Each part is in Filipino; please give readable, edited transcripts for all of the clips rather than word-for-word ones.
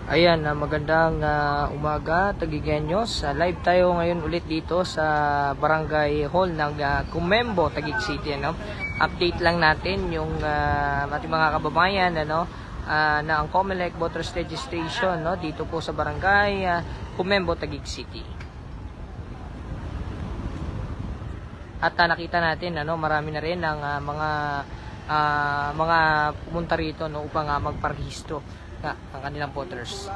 Ayan, magandang umaga, Taguigueños. Live tayo ngayon ulit dito sa Barangay Hall ng Comembo, Taguig City. Update lang natin yung ating mga kababayan na ang COMELEC Voters Registration dito po sa Barangay Comembo, Taguig City. At nakita natin marami na rin ang mga pumunta rito upang magparehistro ang kanilang voters.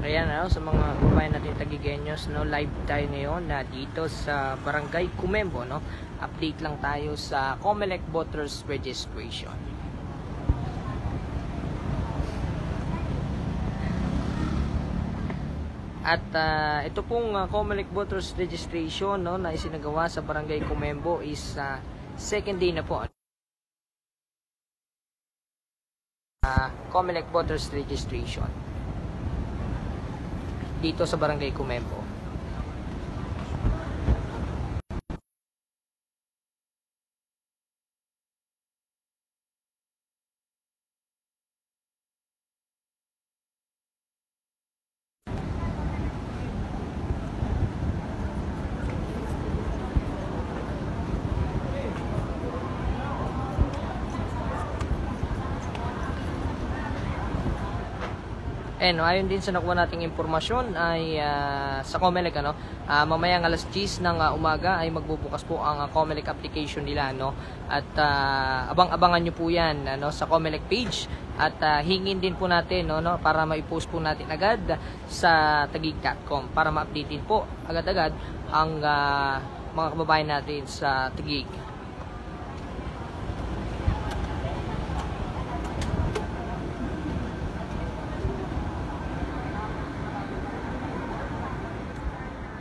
Ayan sa mga kababayan natin Taguigueños, live tayo ngayon dito sa Barangay Comembo, Update lang tayo sa COMELEC Voters Registration. At ito pong COMELEC Voters Registration na isinagawa sa Barangay Comembo is second day na po. COMELEC Voters Registration dito sa Barangay Comembo. Ayon din sa nakuha nating impormasyon ay sa COMELEC mamayang alas 10 ng umaga ay magbubukas po ang COMELEC application nila at abang-abangan nyo po yan sa COMELEC page at hingin din po natin para mai-post po natin agad sa taguig.com para ma-update din po agad-agad ang mga kababayan natin sa Taguig.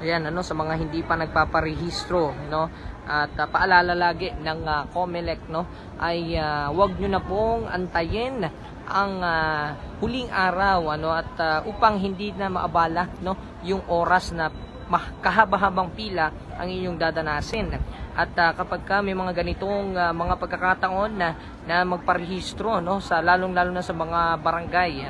Ayan, sa mga hindi pa nagpaparehistro, at paalala lagi ng COMELEC, ay wag nyo na pong antayin ang huling araw, at upang hindi na maabala, yung oras na kahaba-habang pila ang inyong dadanasin. At kapag may mga ganitong mga pagkakataon na magparehistro, sa lalong-lalo na sa mga barangay,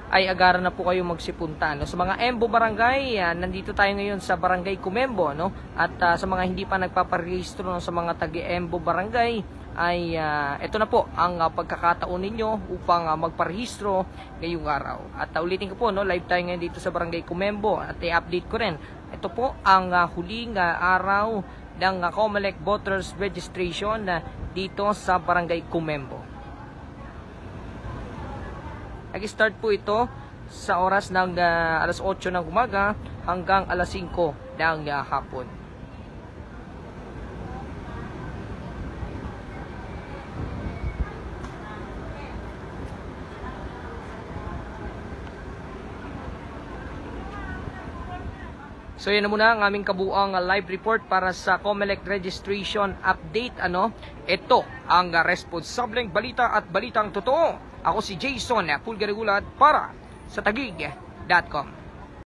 ay agaran na po kayo magsipunta sa mga Embo Barangay. Nandito tayo ngayon sa Barangay Comembo, at sa mga hindi pa nagpaparehistro sa mga taga-Embo Barangay ay ito na po ang pagkakataon ninyo upang magparehistro ngayong araw. At ulitin ko po, live tayo ngayon dito sa Barangay Comembo at i-update ko rin. Ito po ang huling araw ng COMELEC Voters Registration dito sa Barangay Comembo. Nag-start po ito sa oras ng alas 8 ng umaga hanggang alas 5 ng hapon. So yan na muna ang aming kabuang live report para sa COMELEC registration update. Ito ang responsableng balita at balitang totoo. Ako si Jason Pulgarigulat para sa Taguig.com.